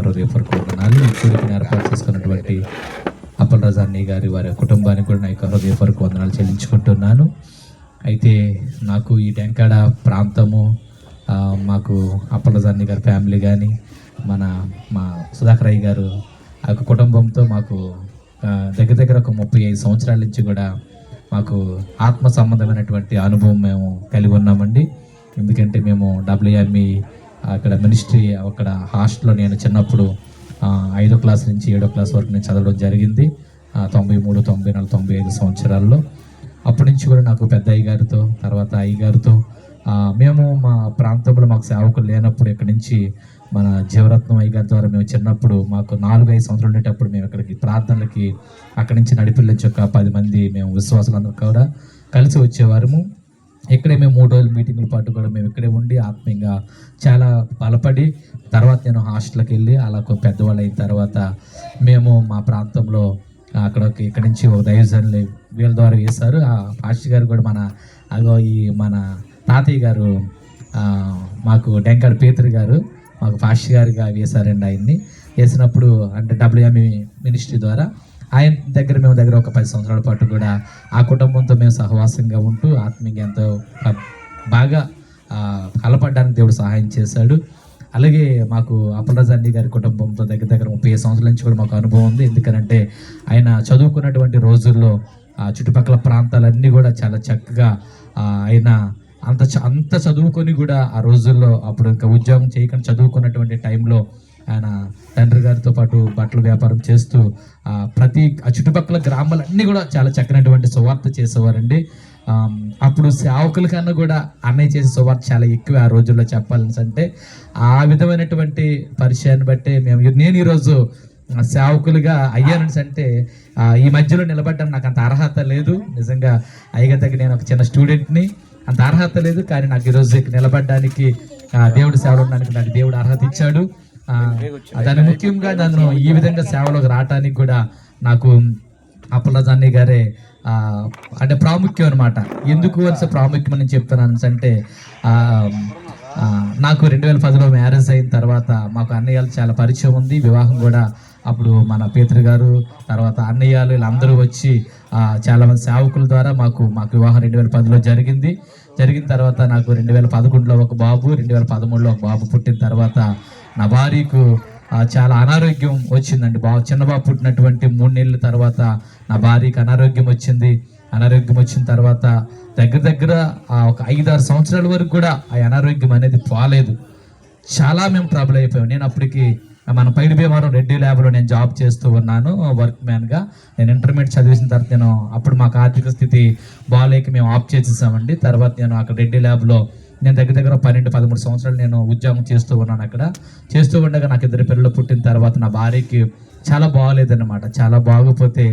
హృదయపూర్వక వందనాలు. ఈ కూడికని ఏర్పాటు చేసుకున్నటువంటి అప్పల్ రజాని గారి వారి కుటుంబానికి కూడా నా యొక్క హృదయపూర్వక వందనాలు చెల్లించుకుంటున్నాను. అయితే నాకు ఈ టెంకాడ ప్రాంతము మాకు అప్పల్ రజాని గారి ఫ్యామిలీ కానీ మా సుధాకర్ అయ్య గారు ఆ యొక్క కుటుంబంతో మాకు దగ్గర ఒక 35 సంవత్సరాల నుంచి కూడా మాకు ఆత్మ సంబంధమైనటువంటి అనుభవం మేము కలిగి ఉన్నామండి. ఎందుకంటే మేము WME అక్కడ మినిస్ట్రీ అక్కడ హాస్టల్లో నేను చిన్నప్పుడు 5వ క్లాస్ నుంచి 7వ క్లాస్ వరకు నేను చదవడం జరిగింది. 93, 94, 95 సంవత్సరాల్లో. అప్పటి నుంచి కూడా నాకు పెద్ద అయ్యగారితో తర్వాత అయ్యగారితో మేము మా ప్రాంతంలో మాకు సేవకులు లేనప్పుడు ఇక్కడి నుంచి మన జీవరత్నం అయ్యగారి ద్వారా మేము చిన్నప్పుడు మాకు 4-5 సంవత్సరాలు ఉండేటప్పుడు మేము ఇక్కడికి ప్రార్థనలకి అక్కడి నుంచి నడిపిల్ల నుంచి ఒక 10 మంది మేము విశ్వాసులందరూ కూడా కలిసి వచ్చేవారము. ఇక్కడే మేము 3 రోజుల మీటింగుల పాటు కూడా మేము ఇక్కడే ఉండి ఆత్మీయంగా చాలా బలపడి తర్వాత నేను హాస్టల్కి వెళ్ళి అలా పెద్దవాళ్ళు అయిన తర్వాత మేము మా ప్రాంతంలో ఇక్కడి నుంచి ఒక దైవజనులు వీళ్ళ ద్వారా వేశారు. ఆ పాస్టర్ గారు కూడా మన తాతయ్య గారు మాకు డెంకాడ పేతురు గారు మాకు పాస్టర్ గారుగా వేశారండి. ఆయన్ని వేసినప్పుడు అంటే WME మినిస్ట్రీ ద్వారా ఆయన దగ్గర ఒక 10 సంవత్సరాల పాటు కూడా ఆ కుటుంబంతో మేము సహవాసంగా ఉంటూ ఆత్మీయంగా ఎంతో బాగా కలపడడానికి దేవుడు సహాయం చేశాడు. అలాగే మాకు అప్పల్ రజాని గారి కుటుంబంతో దగ్గర 35 సంవత్సరాల నుంచి కూడా మాకు అనుభవం ఉంది. ఎందుకనంటే ఆయన చదువుకున్నటువంటి రోజుల్లో చుట్టుపక్కల ప్రాంతాలన్నీ కూడా చాలా చక్కగా ఆయన అంత చదువుకొని కూడా ఆ రోజుల్లో అప్పుడు ఇంకా ఉద్యోగం చేయకుండా చదువుకున్నటువంటి టైంలో ఆయన తండ్రి గారితో పాటు బట్టల వ్యాపారం చేస్తూ ప్రతి చుట్టుపక్కల గ్రామాలన్నీ కూడా చాలా చక్కనటువంటి సువార్త చేసేవారండి. అప్పుడు సేవకుల కన్నా కూడా అన్నయ్య చేసే సువార్త చాలా ఎక్కువ ఆ రోజుల్లో చెప్పాలని అంటే ఆ విధమైనటువంటి పరిచయాన్ని బట్టి నేను ఈరోజు సేవకులుగా అయ్యానని అంటే ఈ మధ్యలో నిలబడ్డం నాకు అంత అర్హత లేదు. నిజంగా అయ్యగారి దగ్గర నేను ఒక చిన్న స్టూడెంట్ని, అంత అర్హత లేదు. కానీ నాకు ఈరోజు నిలబడడానికి దేవుడు సేవలు ఉండడానికి నాకు దేవుడు అర్హత ఇచ్చాడు. దాని ముఖ్యంగా నన్ను ఈ విధంగా సేవలోకి రావడానికి కూడా నాకు అప్పల్ రజాని గారే అంటే ప్రాముఖ్యం అనమాట. ఎందుకు అని ప్రాముఖ్యం అని చెప్తున్నాను అంటే నాకు 2010లో మ్యారేజ్ అయిన తర్వాత మాకు అన్నయ్యలు చాలా పరిచయం ఉంది. వివాహం కూడా అప్పుడు మన పేతురు గారు తర్వాత అన్నయ్యలు వీళ్ళందరూ వచ్చి చాలామంది సేవకుల ద్వారా మాకు వివాహం 2010లో జరిగిన తర్వాత నాకు 2011లో ఒక బాబు, 2013లో ఒక బాబు పుట్టిన తర్వాత నా భార్యకు చాలా అనారోగ్యం వచ్చిందండి. చిన్న బాబు పుట్టినటువంటి 3 నెలల తర్వాత నా భార్యకి అనారోగ్యం వచ్చింది. అనారోగ్యం వచ్చిన తర్వాత దగ్గర ఒక 5-6 సంవత్సరాల వరకు కూడా ఆ అనారోగ్యం అనేది పోలేదు. చాలా మేము ట్రబుల్ అయిపోయాం. నేను అప్పటికి మన పైడి భీమవరం రెడ్డి ల్యాబ్లో నేను జాబ్ చేస్తూ ఉన్నాను వర్క్ మ్యాన్గా. నేను ఇంటర్మీడియట్ చదివేసిన తర్వాత అప్పుడు మాకు ఆర్థిక స్థితి బాగాలేక మేము ఆఫ్ చేసేసామండి. తర్వాత నేను అక్కడ రెడ్డి ల్యాబ్లో నేను దగ్గర 12-13 సంవత్సరాలు నేను ఉద్యోగం చేస్తూ ఉన్నాను. అక్కడ చేస్తూ ఉండగా నాకు 2 పిల్లలు పుట్టిన తర్వాత నా భార్యకి చాలా బాగోలేదన్నమాట. చాలా బాగోపోతే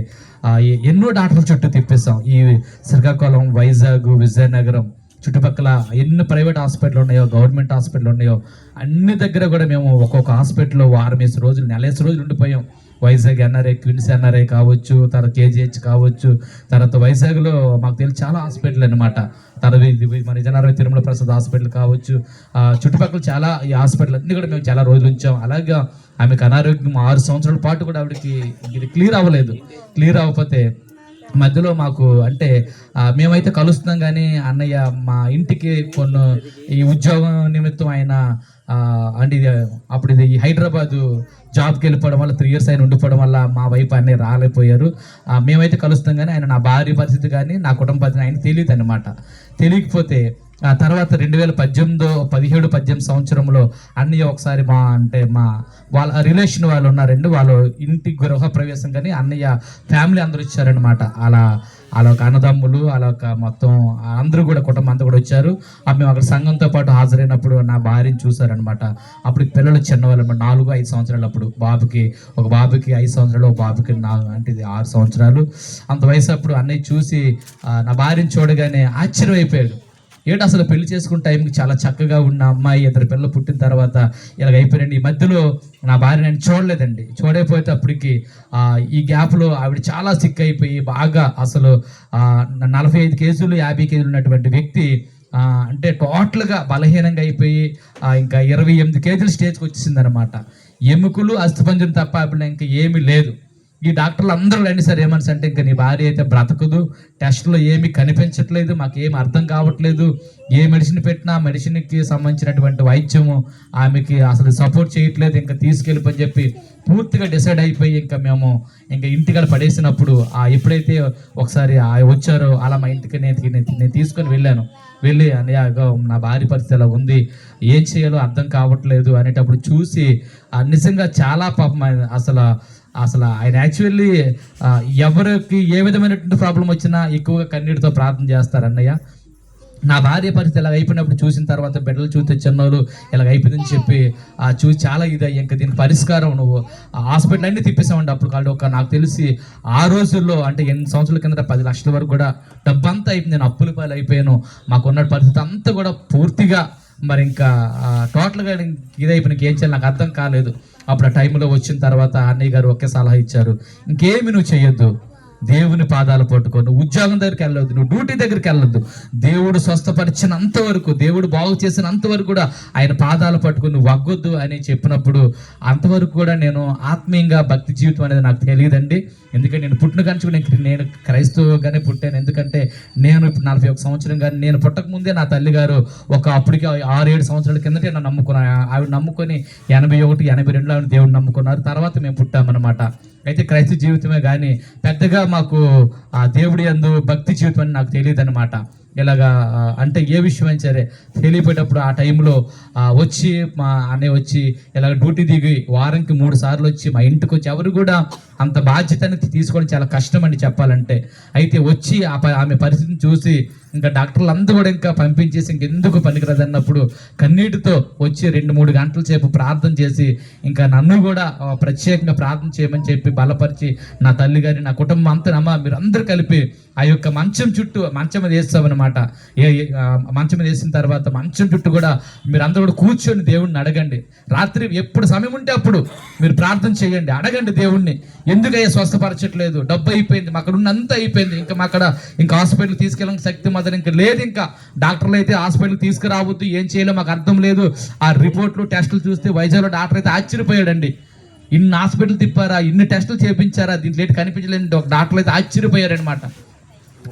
ఎన్నో డాక్టర్ల చుట్టూ తిప్పేస్తాం. ఈ శ్రీకాకుళం, వైజాగ్, విజయనగరం చుట్టుపక్కల ఎన్ని ప్రైవేట్ హాస్పిటల్ ఉన్నాయో, గవర్నమెంట్ హాస్పిటల్ ఉన్నాయో అన్ని దగ్గర కూడా మేము ఒక్కొక్క హాస్పిటల్లో 6 రోజులు 4 రోజులు ఉండిపోయాం. వైజాగ్ NRI, క్విన్స్ NRI కావచ్చు, తర్వాత KGH కావచ్చు, తర్వాత వైజాగ్లో మాకు తెలిసి చాలా హాస్పిటల్ అనమాట. మన జనారవి తిరుమల ప్రసాద్ హాస్పిటల్ కావచ్చు, చుట్టుపక్కల చాలా ఈ హాస్పిటల్ అన్నీ కూడా మేము చాలా రోజులు ఉంచాం. అలాగే ఆమెకు అనారోగ్యం 6 సంవత్సరాల పాటు కూడా ఆవిడకి ఇది క్లియర్ అవ్వలేదు. క్లియర్ అవ్వకపోతే మధ్యలో మాకు అంటే మేమైతే కలుస్తున్నాం కానీ అన్నయ్య మా ఇంటికి ఈ ఉద్యోగం నిమిత్తం ఆయన అంటే అప్పుడు ఇది హైదరాబాదు జాబ్కి వెళ్ళిపోవడం వల్ల 3 years ఆయన ఉండిపోవడం వల్ల మా వైపు అన్నీ రాలేకపోయారు. మేమైతే కలుస్తాం కానీ ఆయన నా భార్య పరిస్థితి కానీ నా కుటుంబ పరిస్థితి ఆయన తెలియదు అనమాట. తెలియకపోతే ఆ తర్వాత 2017-18 సంవత్సరంలో అన్నయ్య ఒకసారి వాళ్ళ రిలేషన్ వాళ్ళు ఉన్నారండి, వాళ్ళు ఇంటి గృహ ప్రవేశం కానీ అన్నయ్య ఫ్యామిలీ అందరూ వచ్చారనమాట. అలా ఒక అన్నదమ్ములు అలా ఒక మొత్తం అందరూ కూడా కుటుంబం అంతా కూడా వచ్చారు. మేము అక్కడ సంఘంతో పాటు హాజరైనప్పుడు నా భార్యని చూశారనమాట. అప్పుడు పిల్లలు చిన్నవాళ్ళు 4-5 సంవత్సరాలు. అప్పుడు ఒక బాబుకి 5 సంవత్సరాలు, ఒక బాబుకి 6 సంవత్సరాలు అంత వయసు. అప్పుడు అన్నయ్య చూసి నా భార్యని చూడగానే ఆశ్చర్యమైపోయాడు. ఏంటి అసలు పెళ్లి చేసుకున్న టైంకి చాలా చక్కగా ఉన్న అమ్మాయి 2 పిల్లలు పుట్టిన తర్వాత ఇలాగ అయిపోయారండి. ఈ మధ్యలో నా భార్య నేను చూడలేదండి. చూడకపోతే అప్పటికి ఈ గ్యాప్లో ఆవిడ చాలా సిక్ అయిపోయి బాగా అసలు 45 కేజీలు 50 కేజీలు ఉన్నటువంటి వ్యక్తి అంటే టోటల్గా బలహీనంగా అయిపోయి ఇంకా 28 కేజీల స్టేజ్కి వచ్చేసింది అనమాట. ఎముకలు అస్థిపంజరం తప్ప అప్పుడు ఇంకా ఏమీ లేదు. ఈ డాక్టర్లు అందరూ రండి సార్ ఏమని అంటే ఇంకా నీ భార్య అయితే బ్రతకదు, టెస్ట్లో ఏమీ కనిపించట్లేదు, మాకు ఏమి అర్థం కావట్లేదు, ఏ మెడిసిన్ పెట్టినా మెడిసిన్కి సంబంధించినటువంటి వైద్యము ఆమెకి అసలు సపోర్ట్ చేయట్లేదు, ఇంకా తీసుకెళ్ళిపోని చెప్పి పూర్తిగా డిసైడ్ అయిపోయి ఇంకా మేము ఇంకా ఇంటికాడ పడేసినప్పుడు ఎప్పుడైతే ఒకసారి వచ్చారో అలా మా ఇంటికి నేను తీసుకొని వెళ్ళి అన్నయ్య నా భార్య పరిస్థితి అలా ఉంది, ఏం చేయాలో అర్థం కావట్లేదు అనేటప్పుడు చూసి నిజంగా చాలా పాపం అసలు ఆయన యాక్చువల్లీ ఎవరికి ఏ విధమైనటువంటి ప్రాబ్లం వచ్చినా ఎక్కువగా కన్నీటితో ప్రార్థన చేస్తారు. అన్నయ్య నా భార్య పరిస్థితి ఇలాగ అయిపోయినప్పుడు చూసిన తర్వాత బిడ్డలు చూస్తే చిన్నోళ్ళు ఇలాగ అయిపోయిందని చెప్పి చూసి చాలా ఇది ఇంకా దీనికి పరిష్కారం నువ్వు హాస్పిటల్ అన్నీ తిప్పేసామండి. అప్పుడు కాదు నాకు తెలిసి ఆ రోజుల్లో అంటే 8 సంవత్సరాల కింద 10 లక్షల వరకు కూడా డబ్బంతా అయిపోయింది. నేను అప్పుల పాలు అయిపోయాను. మాకున్న పరిస్థితి అంతా కూడా పూర్తిగా మరి ఇంకా టోటల్గా ఇదైపోయిన ఏం చేయాలి నాకు అర్థం కాలేదు. అప్పుడు ఆ టైంలో వచ్చిన తర్వాత అన్నయ్య గారు ఒకే సలహా ఇచ్చారు, ఇంకేమి నువ్వు చేయొద్దు, దేవుని పాదాలు పట్టుకో, నువ్వు ఉద్యోగం దగ్గరికి వెళ్ళొద్దు, నువ్వు డ్యూటీ దగ్గరికి వెళ్ళొద్దు, దేవుడు స్వస్థపరిచినంత వరకు, దేవుడు బాగు చేసినంత వరకు కూడా ఆయన పాదాలు పట్టుకుని నువ్వు వగ్గొద్దు అని చెప్పినప్పుడు అంతవరకు కూడా నేను ఆత్మీయంగా భక్తి జీవితం అనేది నాకు తెలియదండి. ఎందుకంటే నేను పుట్టిన కానీ నేను క్రైస్తవుగానే పుట్టాను. ఎందుకంటే నేను ఇప్పుడు 41 సంవత్సరం కానీ నేను పుట్టక ముందే నా తల్లిగారు అప్పటికి 6-7 సంవత్సరాల కిందటే నన్ను నమ్ముకున్నాను. ఆవిడ నమ్ముకొని 81, 82 ఆవిడ దేవుడు నమ్ముకున్నారు. తర్వాత మేము పుట్టామన్నమాట. అయితే క్రైస్తవ జీవితమే కానీ పెద్దగా మాకు ఆ దేవుడి యందు భక్తి జీవితం అని నాకు తెలియదు అనమాట. ఇలాగా అంటే ఏ విషయం అయినా సరే తెలియపోయేటప్పుడు ఆ టైంలో వచ్చి మా అన్నయ్య వచ్చి ఇలాగ డ్యూటీ దిగి వారానికి 3 సార్లు వచ్చి మా ఇంటికి వచ్చి ఎవరు కూడా అంత బాధ్యతని తీసుకోవడం చాలా కష్టం అండి చెప్పాలంటే. అయితే వచ్చి ఆమె పరిస్థితిని చూసి ఇంకా డాక్టర్లు అందరూ కూడా ఇంకా పంపించేసి ఇంకెందుకు పనికిరాదు అన్నప్పుడు కన్నీటితో వచ్చి 2-3 గంటల సేపు ప్రార్థన చేసి ఇంకా నన్ను కూడా ప్రత్యేకంగా ప్రార్థన చేయమని చెప్పి బలపరిచి నా తల్లి గారి నా కుటుంబం అంతా మీరు అందరూ కలిపి ఆ యొక్క మంచం మీద వేస్తామన్నమాట. మంచం మీద వేసిన తర్వాత మంచం చుట్టూ కూడా మీరు అందరూ కూడా కూర్చొని దేవుడిని అడగండి. రాత్రి ఎప్పుడు సమయం ఉంటే అప్పుడు మీరు ప్రార్థన చేయండి, అడగండి దేవుణ్ణి, ఎందుకయ్యా స్వస్థపరచట్లేదు, డబ్బు అయిపోయింది, అక్కడ ఉన్నంత అయిపోయింది, ఇంకా హాస్పిటల్ తీసుకెళ్ళడానికి శక్తి మాత్రం ఇంకా లేదు, ఇంకా డాక్టర్లు అయితే హాస్పిటల్ తీసుకురావద్దు, ఏం చేయాలో మాకు అర్థం లేదు. ఆ రిపోర్ట్లు టెస్టులు చూస్తే వైజాగ్లో డాక్టర్ అయితే ఆశ్చర్యపోయాడండి. ఇన్ని హాస్పిటల్ తిప్పారా, ఇన్ని టెస్టులు చేయించారా, దీంట్లో ఏంటి కనిపించలేదు, డాక్టర్లు అయితే ఆశ్చర్యపోయారనమాట.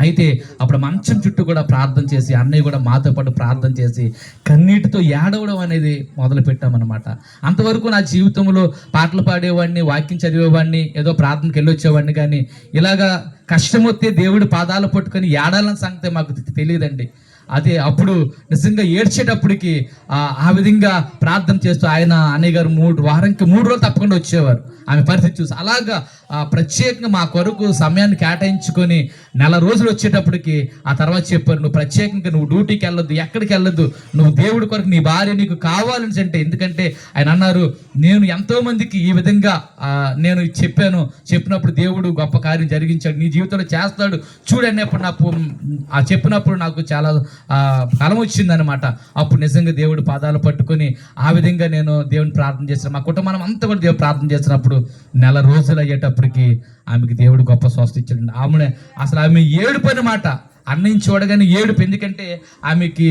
అయితే అప్పుడు మంచం చుట్టూ కూడా ప్రార్థన చేసి అన్నయ్య కూడా మాతో పాటు ప్రార్థన చేసి కన్నీటితో ఏడవడం అనేది మొదలు పెట్టామన్నమాట. అంతవరకు నా జీవితంలో పాటలు పాడేవాడిని, వాక్యం చదివేవాడిని, ఏదో ప్రార్థనకి వెళ్ళొచ్చేవాడిని, కానీ ఇలాగా కష్టం వస్తే దేవుడి పాదాలు పట్టుకొని ఏడాలని సంగతి మాకు తెలియదండి. అదే అప్పుడు నిజంగా ఏడ్చేటప్పటికి ఆ విధంగా ప్రార్థన చేస్తూ అన్నయ్య గారు వారానికి 3 రోజులు తప్పకుండా వచ్చేవారు. ఆమె పరిస్థితి చూసి అలాగా ప్రత్యేకంగా మా కొరకు సమయాన్ని కేటాయించుకొని 4 రోజులు వచ్చేటప్పటికి ఆ తర్వాత చెప్పారు, నువ్వు ప్రత్యేకంగా నువ్వు డ్యూటీకి వెళ్ళొద్దు, ఎక్కడికి వెళ్ళొద్దు, నువ్వు దేవుడి కొరకు నీ భార్య నీకు కావాలని అంటే. ఎందుకంటే ఆయన అన్నారు, నేను ఎంతో మందికి ఈ విధంగా నేను చెప్పినప్పుడు దేవుడు గొప్ప కార్యం జరిగించాడు, నీ జీవితంలో చేస్తాడు చూడు అన్నప్పుడు చెప్పినప్పుడు నాకు చాలా కాలం వచ్చిందనమాట. అప్పుడు నిజంగా దేవుడు పాదాలు పట్టుకొని ఆ విధంగా నేను దేవుని ప్రార్థన చేస్తాను, మా కుటుంబం అంతా కూడా దేవుడు ప్రార్థన చేస్తున్నప్పుడు 4 రోజులు అయ్యేటప్పటికి ఆమెకి దేవుడు గొప్ప స్వస్థ ఇచ్చాడు. ఆమె ఏడుపు అన్నమాట, అన్నయ్య చూడగానే ఏడుపు. ఎందుకంటే ఆమెకి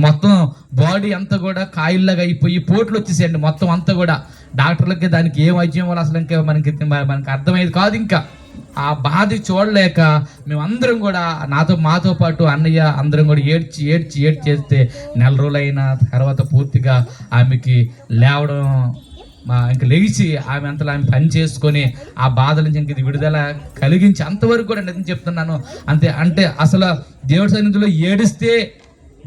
మొత్తం బాడీ అంతా కూడా కాయిల్లాగా అయిపోయి పోట్లు వచ్చేసేయండి మొత్తం అంతా కూడా. డాక్టర్లకి దానికి ఏం వైద్యం వల్ల అసలు ఇంకా మనకి అర్థమయ్యేది కాదు. ఇంకా ఆ బాధ చూడలేక మేమందరం కూడా మాతో పాటు అన్నయ్య అందరం కూడా ఏడ్చి చేస్తే 4 రోజులు అయిన తర్వాత పూర్తిగా ఆమెకి లేవడం ఇంకా లేచి ఆమె పని చేసుకొని ఆ బాధల నుంచి ఇంక విడుదల కలిగించి అంతవరకు కూడా నేను చెప్తున్నాను. అంటే అసలు దేవుడి సన్నిధిలో ఏడిస్తే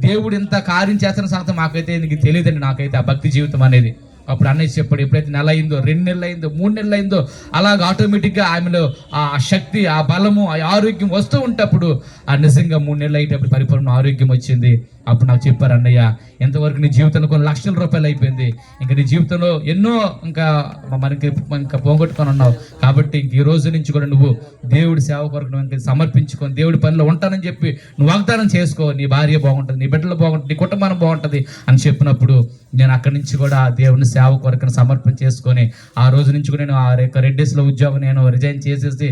దేవుడు ఇంత కార్యం చేస్తున్న సంగతి మాకైతే నీకు తెలియదండి. నాకైతే ఆ భక్తి జీవితం అనేది అప్పుడు అన్నయ్య చెప్పాడు, ఎప్పుడైతే 1 నెల అయిందో, 2 నెలలు అయిందో, 3 నెలలు అయిందో అలాగ ఆటోమేటిక్గా ఆమెలో ఆ శక్తి, ఆ బలము, ఆ ఆరోగ్యం వస్తూ ఉంటప్పుడు నిజంగా 3 నెలలు అయ్యేటప్పుడు పరిపూర్ణ ఆరోగ్యం వచ్చింది. అప్పుడు నాకు చెప్పారు, అన్నయ్య ఎంతవరకు నీ జీవితంలో కొన్ని లక్షల రూపాయలు అయిపోయింది, ఇంకా నీ జీవితంలో ఎన్నో ఇంకా పోగొట్టుకొని ఉన్నావు, కాబట్టి ఈ రోజు నుంచి కూడా నువ్వు దేవుడి సేవ కొరకు నువ్వు సమర్పించుకొని దేవుడి పనిలో ఉంటానని చెప్పి నువ్వు వాగ్దానం చేసుకో, నీ భార్య బాగుంటుంది, నీ బిడ్డలు బాగుంటుంది, నీ కుటుంబం బాగుంటుంది అని చెప్పినప్పుడు నేను అక్కడి నుంచి కూడా దేవుని సేవ కొరకు సమర్పణ చేసుకొని ఆ రోజు నుంచి కూడా నేను రెడ్డిస్లో ఉద్యోగం నేను రిజైన్ చేసేసి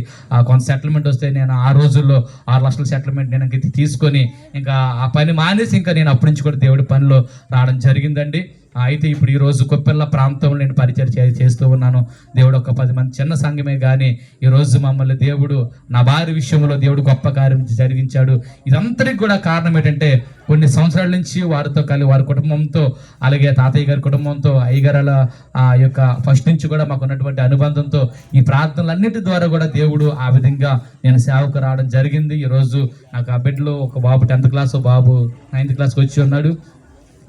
కొంత సెటిల్మెంట్ వస్తే నేను ఆ రోజుల్లో 6 లక్షల సెటిల్మెంట్ నేను తీసుకొని ఇంకా ఆ పని మానేసి ఇంకా నేను అప్పటి నుంచి కూడా దేవుడి పనిలో రావడం జరిగిందండి. అయితే ఇప్పుడు ఈరోజు కొప్పెల్ల ప్రాంతంలో నేను పరిచయం చేస్తూ ఉన్నాను. దేవుడు ఒక 10 మంది చిన్న సంఘమే కానీ ఈరోజు మమ్మల్ని దేవుడు నా భార్య విషయంలో దేవుడు గొప్ప కార్యం జరిగించాడు. ఇదంతటికి కూడా కారణం ఏంటంటే కొన్ని సంవత్సరాల నుంచి వారితో కలిసి వారి కుటుంబంతో, అలాగే తాతయ్య గారి కుటుంబంతో, అయ్యగారుల యొక్క ఫస్ట్ నుంచి కూడా మాకు ఉన్నటువంటి అనుబంధంతో ఈ ప్రార్థనలన్నిటి ద్వారా కూడా దేవుడు ఆ విధంగా నేను సేవకు రావడం జరిగింది. ఈరోజు నాకు ఆ బిడ్డలో ఒక బాబు 10th క్లాస్, బాబు 9th క్లాస్కి వచ్చి ఉన్నాడు.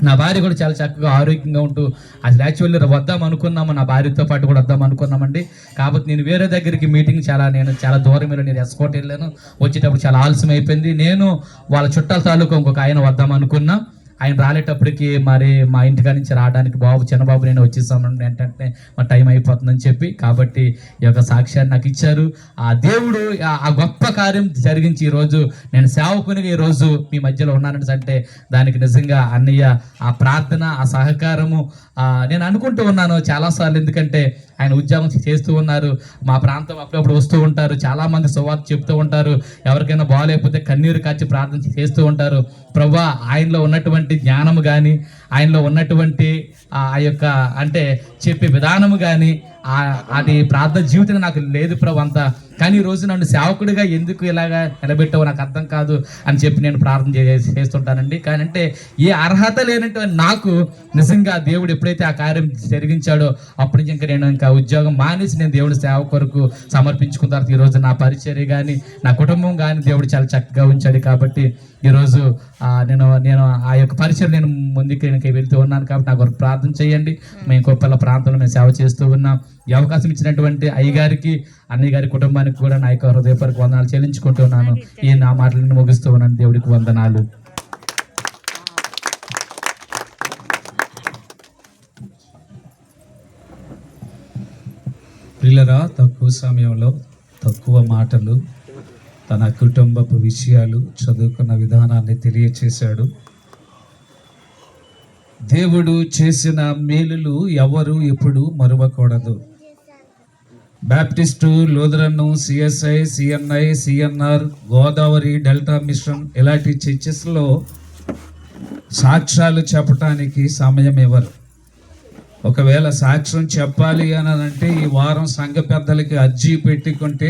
నా భార్య కూడా చాలా చక్కగా ఆరోగ్యంగా ఉంటూ అసలు యాక్చువల్లీ వద్దాం అనుకున్నాము, నా భార్యతో పాటు కూడా వద్దాం అనుకున్నామండి. కాబట్టి నేను వేరే దగ్గరికి మీటింగ్ నేను చాలా దూరం నేను ఎస్కోట్ వెళ్ళాను. వచ్చేటప్పుడు చాలా ఆలస్యం అయిపోయింది. నేను వాళ్ళ చుట్టాల తాలూకా ఇంకొక ఆయన వద్దాం అనుకున్నా. ఆయన రాలేటప్పటికి మరి మా ఇంటికా నుంచి రావడానికి చిన్నబాబు నేను వచ్చేసాను ఏంటంటే మా టైం అయిపోతుందని చెప్పి, కాబట్టి ఈ యొక్క సాక్ష్యాన్ని నాకు ఇచ్చారు. ఆ దేవుడు ఆ గొప్ప కార్యం జరిగించి ఈరోజు నేను సేవకునిగా ఈరోజు మీ మధ్యలో ఉన్నానని అంటే దానికి నిజంగా అన్నయ్య ఆ ప్రార్థన, ఆ సహకారము నేను అనుకుంటూ ఉన్నాను చాలాసార్లు. ఎందుకంటే ఆయన ఉద్యోగం చేస్తూ ఉన్నారు, మా ప్రాంతం అప్పుడప్పుడు వస్తూ ఉంటారు, చాలామంది సువార్త చెప్తూ ఉంటారు, ఎవరికైనా బాగాలేకపోతే కన్నీరు కాచి ప్రార్థన చేస్తూ ఉంటారు. ప్రభువా, ఆయనలో ఉన్నటువంటి జ్ఞానము కానీ, ఆయనలో ఉన్నటువంటి ఆ యొక్క అంటే చెప్పే విధానము కానీ అది ప్రార్థన జీవితం నాకు లేదు ప్రభు అంతా. కానీ ఈరోజు నన్ను సేవకుడిగా ఎందుకు ఇలాగా నిలబెట్టావో నాకు అర్థం కాదు అని చెప్పి నేను ప్రార్థన చేస్తుంటానండి. కానీ అంటే ఏ అర్హత లేనటువంటి నాకు నిజంగా దేవుడు ఎప్పుడైతే ఆ కార్యం జరిగించాడో అప్పటి నుంచి ఇంకా నేను ఇంకా ఉద్యోగం మానేసి నేను దేవుడి సేవ కొరకు సమర్పించుకున్న తర్వాత ఈరోజు నా పరిచర్య కానీ నా కుటుంబం కానీ దేవుడు చాలా చక్కగా ఉంచాడు. కాబట్టి ఈరోజు నేను ఆ యొక్క పరిచయం నేను ముందుకు వెళ్తూ ఉన్నాను. కాబట్టి నా కొరకు ప్రార్థన చేయండి. మేము కొప్పల ప్రాంతంలో మేము సేవ చేస్తూ ఉన్నాం. ఈ అవకాశం ఇచ్చినటువంటి అయ్యగారికి, అన్నయ్య గారి కుటుంబానికి కూడా నా యొక్క హృదయపూర్వక వందనాలు చెల్లించుకుంటున్నాను. ఈ నా మాటలను ముగిస్తూ ఉన్నాను. దేవుడికి వందనాలు. ప్రియులరా, తక్కువ సమయంలో తక్కువ మాటలు తన కుటుంబపు విషయాలు, చదువుకున్న విధానాన్ని తెలియచేశాడు. దేవుడు చేసిన మేలులు ఎవరు ఎప్పుడు మరువకూడదు. Baptist, Lutheran, CSI, CNI, CNR, Godavari delta mission ఇలాంటి చర్చెస్లో సాక్ష్యాలు చెప్పటానికి సమయం ఇవ్వరు. ఒకవేళ సాక్ష్యం చెప్పాలి అని అంటే ఈ వారం సంఘ పెద్దలకి అర్జీ పెట్టుకుంటే